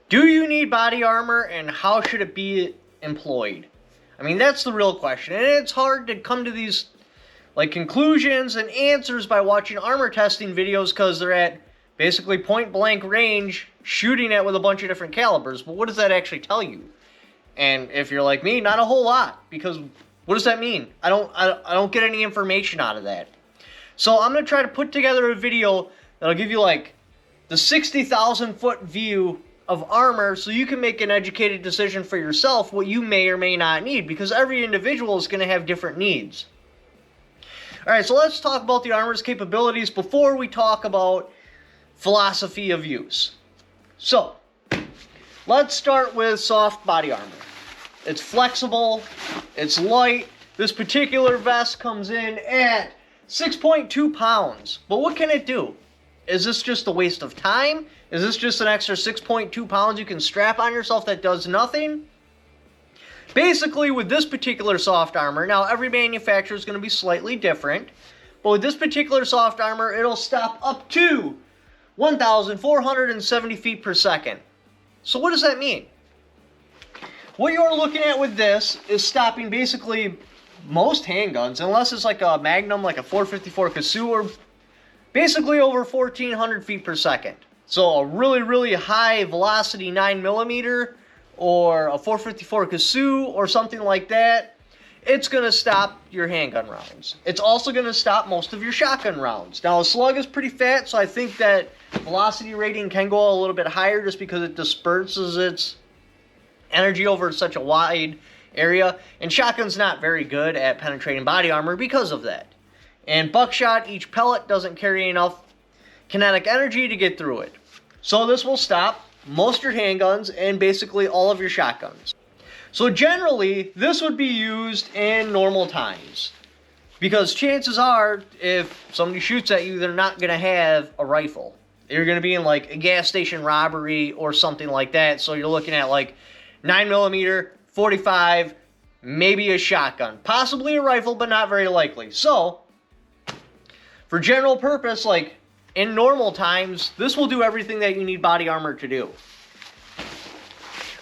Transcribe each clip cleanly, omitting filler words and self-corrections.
Do you need body armor, and how should it be employed? I mean, that's the real question, and it's hard to come to these conclusions and answers by watching armor testing videos because they're at basically point blank range shooting it with a bunch of different calibers. But what does that actually tell you? And if you're like me, not a whole lot, because what does that mean? I don't get any information out of that. So I'm going to try to put together a video that'll give you like the 60,000 foot view of armor so you can make an educated decision for yourself what you may or may not need, because every individual is going to have different needs. Alright, so let's talk about the armor's capabilities before we talk about philosophy of use. So, let's start with soft body armor. It's flexible, it's light. This particular vest comes in at 6.2 pounds. But what can it do? Is this just a waste of time? Is this just an extra 6.2 pounds you can strap on yourself that does nothing? Basically, with this particular soft armor, now every manufacturer is going to be slightly different, but with this particular soft armor, it'll stop up to 1,470 feet per second. So what does that mean? What you're looking at with this is stopping basically most handguns, unless it's like a Magnum, like a 454 Kasu, or basically over 1,400 feet per second. So a really, really high velocity 9mm, or a 454 Kasu, or something like that, it's going to stop your handgun rounds. It's also going to stop most of your shotgun rounds. Now, a slug is pretty fat, so I think that velocity rating can go a little bit higher just because it disperses its energy over such a wide area. And shotgun's not very good at penetrating body armor because of that. And buckshot, each pellet doesn't carry enough kinetic energy to get through it. So this will stop most of your handguns and basically all of your shotguns. So generally, this would be used in normal times, because chances are, if somebody shoots at you, they're not going to have a rifle. You're going to be in like a gas station robbery or something like that, so you're looking at like 9mm, 45, maybe a shotgun, possibly a rifle, but not very likely. So, for general purpose, like in normal times, this will do everything that you need body armor to do.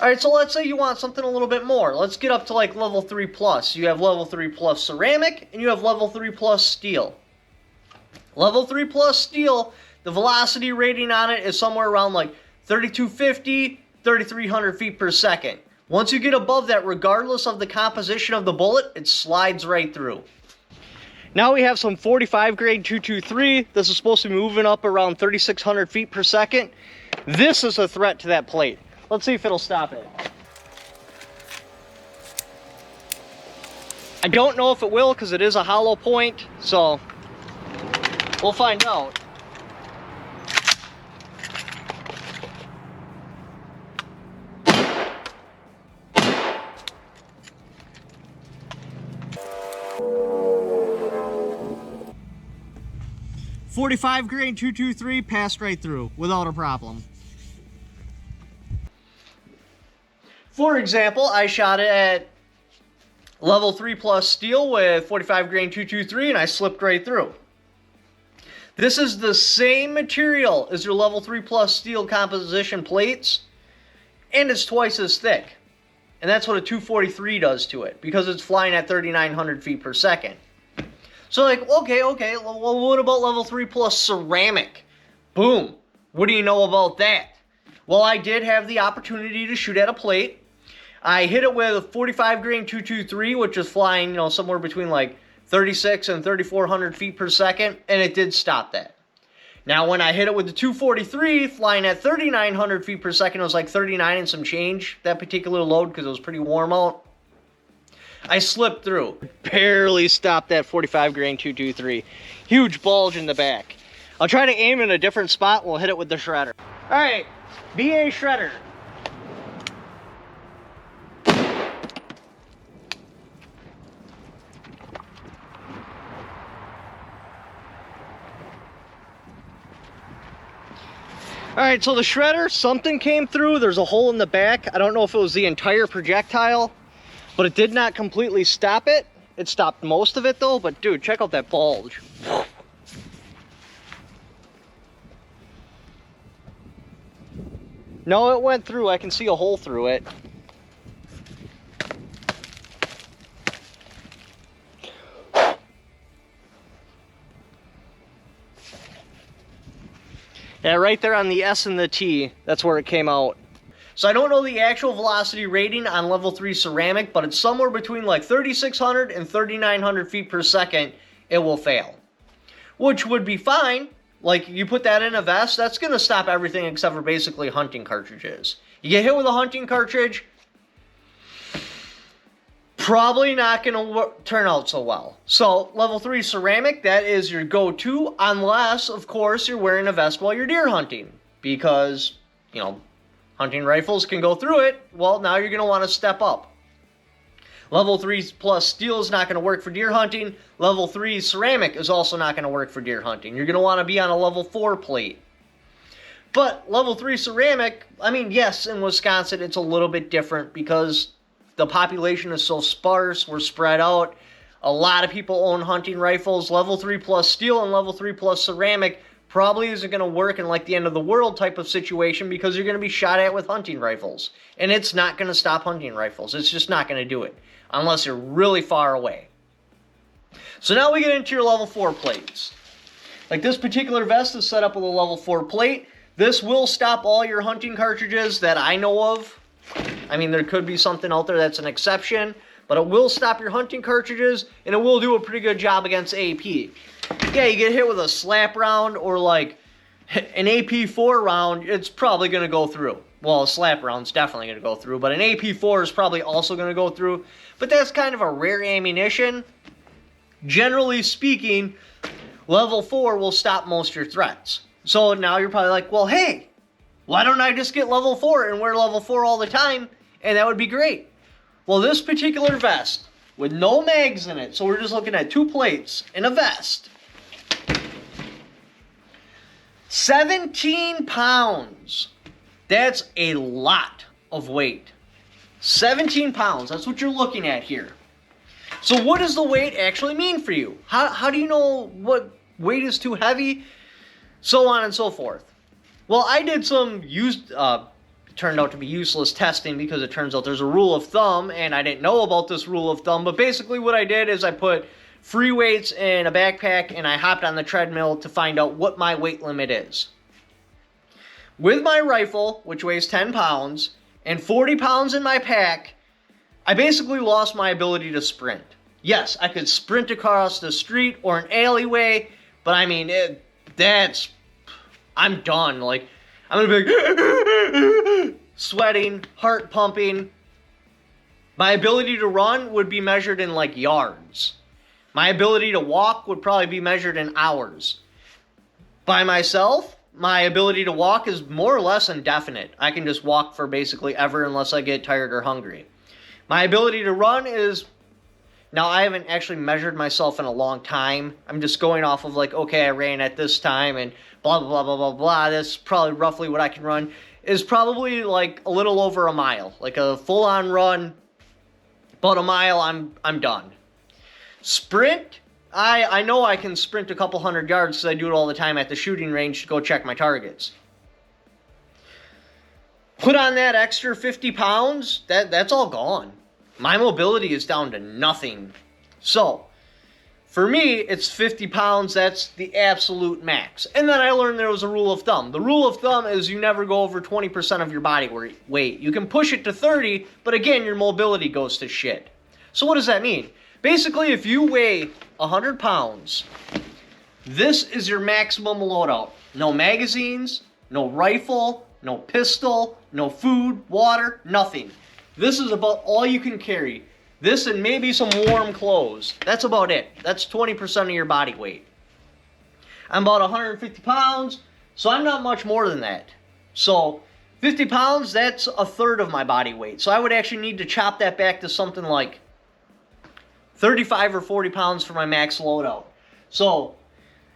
Alright, so let's say you want something a little bit more. Let's get up to like level 3 plus. You have level 3 plus ceramic, and you have level 3 plus steel. Level 3 plus steel, the velocity rating on it is somewhere around like 3,250, 3,300 feet per second. Once you get above that, regardless of the composition of the bullet, it slides right through. Now we have some 45 grade 223. This is supposed to be moving up around 3,600 feet per second. This is a threat to that plate. Let's see if it'll stop it. I don't know if it will because it is a hollow point, so we'll find out. .45 grain 223 passed right through without a problem. For example, I shot it at level 3 plus steel with 45 grain 223 and I slipped right through. This is the same material as your level 3 plus steel composition plates, and it's twice as thick. And that's what a 243 does to it, because it's flying at 3,900 feet per second. So like, okay, well, what about level 3 plus ceramic? Boom. What do you know about that? Well, I did have the opportunity to shoot at a plate. I hit it with a 45 grain 223, which is flying, you know, somewhere between like 36 and 3,400 feet per second, and it did stop that. Now, when I hit it with the 243, flying at 3,900 feet per second, it was like 39 and some change, that particular load, because it was pretty warm out. I slipped through. Barely stopped that 45 grain 223. Huge bulge in the back. I'll try to aim in a different spot. We'll hit it with the shredder. All right, BA shredder. Alright, so the shredder, something came through. There's a hole in the back. I don't know if it was the entire projectile, but it did not completely stop it. It stopped most of it though, but dude, check out that bulge. No, it went through. I can see a hole through it. Yeah, right there on the S and the T, that's where it came out. So I don't know the actual velocity rating on level 3 ceramic, but it's somewhere between like 3,600 and 3,900 feet per second, it will fail. Which would be fine. Like, you put that in a vest, that's going to stop everything except for basically hunting cartridges. You get hit with a hunting cartridge, probably not going to turn out so well. So, level 3 ceramic, that is your go-to, unless, of course, you're wearing a vest while you're deer hunting. Because, you know, hunting rifles can go through it. Well, now you're going to want to step up. Level 3 plus steel is not going to work for deer hunting. Level 3 ceramic is also not going to work for deer hunting. You're going to want to be on a level 4 plate. But level 3 ceramic, I mean, yes, in Wisconsin it's a little bit different because the population is so sparse, we're spread out. A lot of people own hunting rifles. Level 3 plus steel and level 3 plus ceramic probably isn't going to work in like the end of the world type of situation because you're going to be shot at with hunting rifles. And it's not going to stop hunting rifles. It's just not going to do it unless you're really far away. So now we get into your level 4 plates. Like this particular vest is set up with a level 4 plate. This will stop all your hunting cartridges that I know of. I mean, there could be something out there that's an exception, but it will stop your hunting cartridges, and it will do a pretty good job against AP. Yeah, you get hit with a slap round or like an AP4 round, it's probably going to go through. Well, a slap round's definitely going to go through, but an AP4 is probably also going to go through. But that's kind of a rare ammunition. Generally speaking, level 4 will stop most of your threats. So now you're probably like, well, hey, why don't I just get level 4 and wear level 4 all the time? And that would be great. Well, this particular vest, with no mags in it, so we're just looking at 2 plates and a vest. 17 pounds. That's a lot of weight. 17 pounds, that's what you're looking at here. So what does the weight actually mean for you? How do you know what weight is too heavy? So on and so forth. Well, I did some turned out to be useless testing because it turns out there's a rule of thumb, and I didn't know about this rule of thumb, but basically what I did is I put free weights in a backpack and I hopped on the treadmill to find out what my weight limit is. With my rifle, which weighs 10 pounds, and 40 pounds in my pack, I basically lost my ability to sprint. Yes, I could sprint across the street or an alleyway, but I mean, I'm done. Like, I'm gonna be like, sweating, heart pumping. My ability to run would be measured in like yards. My ability to walk would probably be measured in hours. By myself, my ability to walk is more or less indefinite. I can just walk for basically ever unless I get tired or hungry. My ability to run is... Now, I haven't actually measured myself in a long time. I'm just going off of like, okay, I ran at this time and blah, blah, blah, blah, blah, blah. That's probably roughly what I can run. Is probably like a little over a mile. Like a full-on run, about a mile, I'm done. Sprint, I know I can sprint a couple hundred yards because I do it all the time at the shooting range to go check my targets. Put on that extra 50 pounds, that's all gone. My mobility is down to nothing. So, for me, it's 50 pounds. That's the absolute max. And then I learned there was a rule of thumb. The rule of thumb is you never go over 20% of your body weight. You can push it to 30, but again, your mobility goes to shit. So what does that mean? Basically, if you weigh 100 pounds, this is your maximum loadout. No magazines, no rifle, no pistol, no food, water, nothing. This is about all you can carry. This and maybe some warm clothes. That's about it. That's 20% of your body weight. I'm about 150 pounds, so I'm not much more than that. So 50 pounds, that's a third of my body weight. So I would actually need to chop that back to something like 35 or 40 pounds for my max loadout. So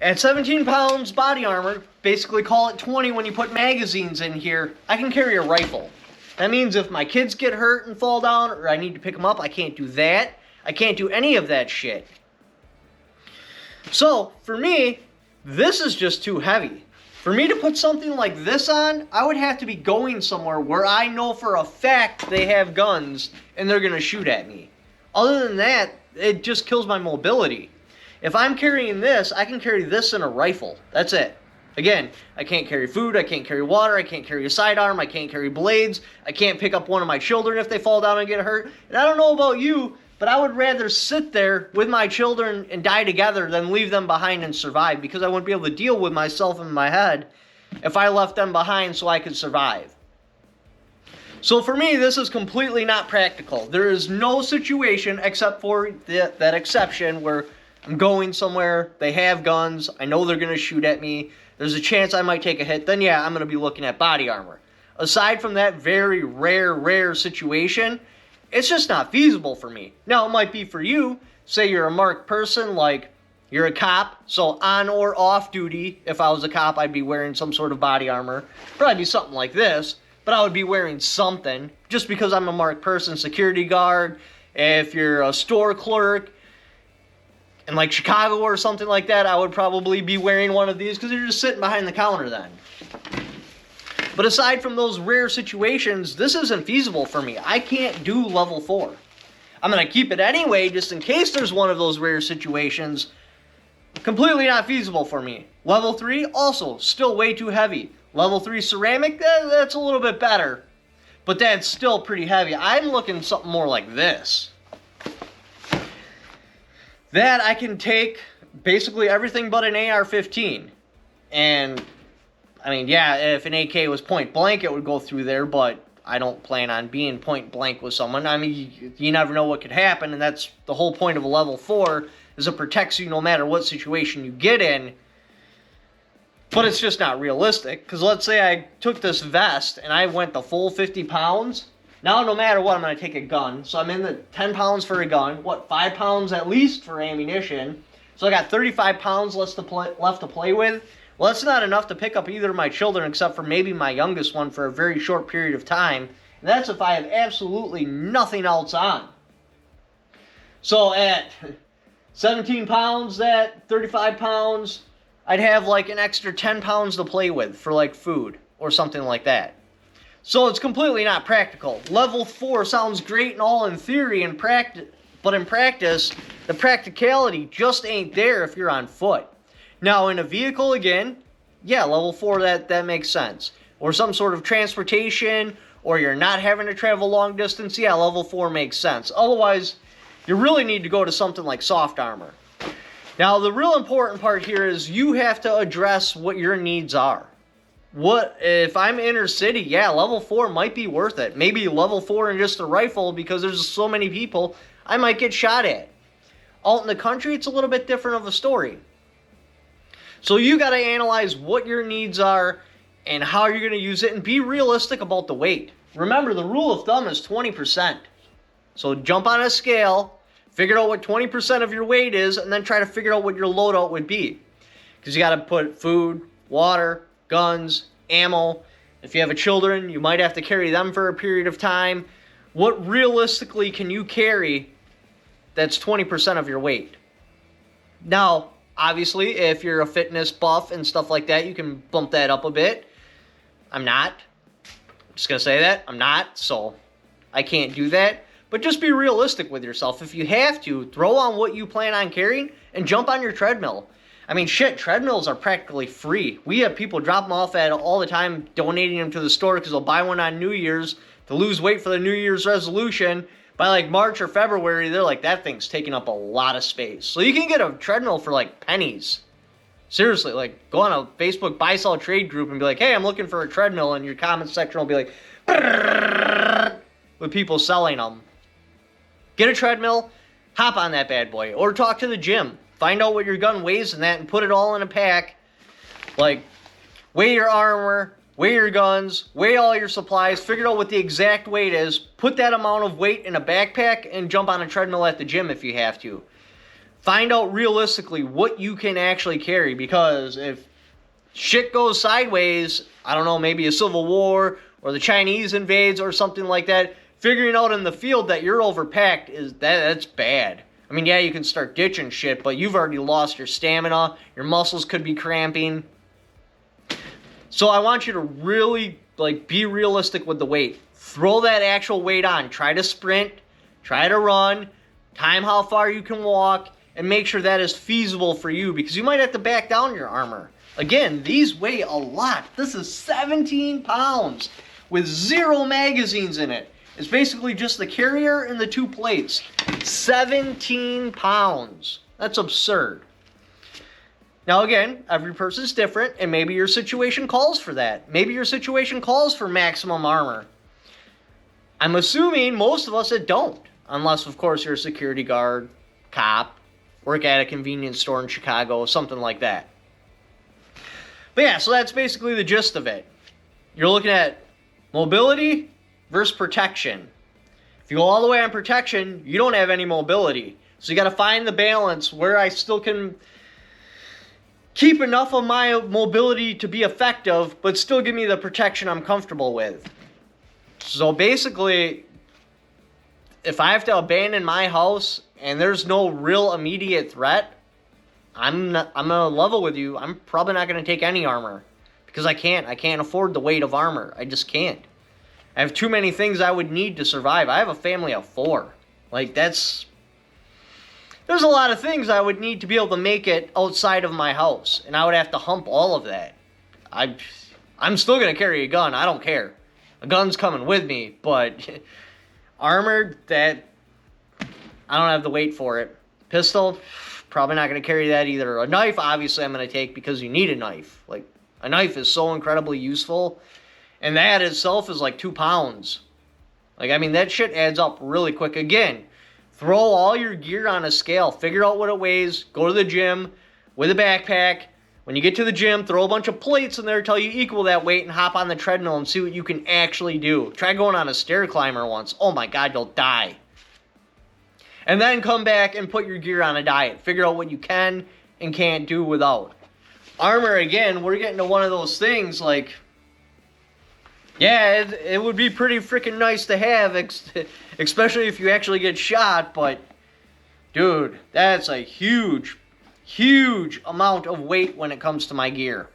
at 17 pounds body armor, basically call it 20 when you put magazines in here, I can carry a rifle. That means if my kids get hurt and fall down, or I need to pick them up, I can't do that. I can't do any of that shit. So, for me, this is just too heavy. For me to put something like this on, I would have to be going somewhere where I know for a fact they have guns and they're going to shoot at me. Other than that, it just kills my mobility. If I'm carrying this, I can carry this in a rifle. That's it. Again, I can't carry food, I can't carry water, I can't carry a sidearm, I can't carry blades, I can't pick up one of my children if they fall down and get hurt. And I don't know about you, but I would rather sit there with my children and die together than leave them behind and survive, because I wouldn't be able to deal with myself in my head if I left them behind so I could survive. So for me, this is completely not practical. There is no situation except for that exception where I'm going somewhere, they have guns, I know they're going to shoot at me, there's a chance I might take a hit, then yeah, I'm going to be looking at body armor. Aside from that very rare situation, it's just not feasible for me. Now, it might be for you. Say you're a marked person, like you're a cop, so on or off duty, if I was a cop, I'd be wearing some sort of body armor. Probably be something like this, but I would be wearing something just because I'm a marked person, security guard. If you're a store clerk in like Chicago or something like that, I would probably be wearing one of these because you're just sitting behind the counter then. But aside from those rare situations, this isn't feasible for me. I can't do level 4. I'm going to keep it anyway just in case there's one of those rare situations. Completely not feasible for me. Level 3, also still way too heavy. Level 3 ceramic, that's a little bit better. But that's still pretty heavy. I'm looking something more like this. That I can take basically everything but an AR-15. And, I mean, yeah, if an AK was point blank, it would go through there, but I don't plan on being point blank with someone. I mean, you never know what could happen, and that's the whole point of a level 4, is it protects you no matter what situation you get in. But it's just not realistic, because let's say I took this vest and I went the full 50 pounds. Now, no matter what, I'm going to take a gun. So I'm in the 10 pounds for a gun. 5 pounds at least for ammunition. So I got 35 pounds left to play with. Well, that's not enough to pick up either of my children except for maybe my youngest one for a very short period of time. And that's if I have absolutely nothing else on. So at 17 pounds, at 35 pounds, I'd have like an extra 10 pounds to play with for like food or something like that. So it's completely not practical. Level 4 sounds great and all in theory and practice, but in practice, the practicality just ain't there if you're on foot. Now, in a vehicle, again, yeah, level 4, that makes sense. Or some sort of transportation, or you're not having to travel long distance, yeah, level 4 makes sense. Otherwise, you really need to go to something like soft armor. Now, the real important part here is you have to address what your needs are. What if I'm inner city? Yeah, level 4 might be worth it. Maybe level 4 in just a rifle because there's so many people I might get shot at. Out in the country, it's a little bit different of a story. So you got to analyze what your needs are and how you're going to use it and be realistic about the weight. Remember, the rule of thumb is 20%. So jump on a scale, figure out what 20% of your weight is, and then try to figure out what your loadout would be. Because you got to put food, water, guns, ammo. If you have children, you might have to carry them for a period of time. What realistically can you carry that's 20% of your weight? Now, obviously, if you're a fitness buff and stuff like that, you can bump that up a bit. I'm not. I'm just going to say that. I'm not, so I can't do that. But just be realistic with yourself. If you have to, throw on what you plan on carrying and jump on your treadmill. I mean, shit, treadmills are practically free. We have people drop them off at all the time, donating them to the store because they'll buy one on New Year's to lose weight for the New Year's resolution. By like March or February, they're like, that thing's taking up a lot of space. So you can get a treadmill for like pennies. Seriously, like go on a Facebook buy sell trade group and be like, hey, I'm looking for a treadmill, and your comment section will be like, with people selling them. Get a treadmill, hop on that bad boy, or talk to the gym. Find out what your gun weighs and that, and put it all in a pack. Like, weigh your armor, weigh your guns, weigh all your supplies, figure out what the exact weight is, put that amount of weight in a backpack, and jump on a treadmill at the gym if you have to. Find out realistically what you can actually carry, because if shit goes sideways, I don't know, maybe a civil war, or the Chinese invades or something like that, figuring out in the field that you're overpacked, that's bad. I mean, yeah, you can start ditching shit, but you've already lost your stamina. Your muscles could be cramping. So I want you to really like be realistic with the weight. Throw that actual weight on. Try to sprint, try to run, time how far you can walk, and make sure that is feasible for you because you might have to back down your armor. Again, these weigh a lot. This is 17 pounds with 0 magazines in it. It's basically just the carrier and the 2 plates. 17 pounds. That's absurd. Now again, every person's different, and maybe your situation calls for that. Maybe your situation calls for maximum armor. I'm assuming most of us it don't. Unless, of course, you're a security guard, cop, work at a convenience store in Chicago, something like that. But yeah, so that's basically the gist of it. You're looking at mobility versus protection. If you go all the way on protection, you don't have any mobility. So you got to find the balance where I still can keep enough of my mobility to be effective, but still give me the protection I'm comfortable with. So basically, if I have to abandon my house and there's no real immediate threat, I'm gonna level with you. I'm probably not gonna take any armor because I can't afford the weight of armor. I just can't. I have too many things I would need to survive. I have a family of 4. Like there's a lot of things I would need to be able to make it outside of my house, and I would have to hump all of that. I'm still gonna carry a gun. I don't care. A gun's coming with me, but armor, that I don't have the weight for it. Pistol, probably not going to carry that either. A knife, obviously, I'm going to take because you need a knife. Like, a knife is so incredibly useful, and that itself is like 2 pounds. Like, I mean, that shit adds up really quick. Again, throw all your gear on a scale. Figure out what it weighs. Go to the gym with a backpack. When you get to the gym, throw a bunch of plates in there until you equal that weight and hop on the treadmill and see what you can actually do. Try going on a stair climber once. Oh my God, you'll die. And then come back and put your gear on a diet. Figure out what you can and can't do without. Armor, again, we're getting to one of those things like, yeah, it would be pretty freaking nice to have, especially if you actually get shot, but dude, that's a huge amount of weight when it comes to my gear.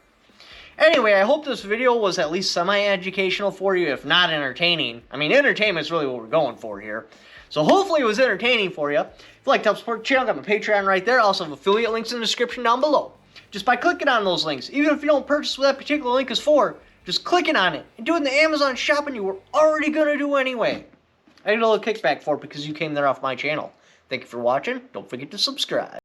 Anyway, I hope this video was at least semi-educational for you, if not entertaining. I mean, entertainment is really what we're going for here. So hopefully it was entertaining for you. If you'd like to help support the channel, I got my Patreon right there. I also have affiliate links in the description down below. Just by clicking on those links, even if you don't purchase what that particular link is for, just clicking on it and doing the Amazon shopping you were already going to do anyway. I get a little kickback for it because you came there off my channel. Thank you for watching. Don't forget to subscribe.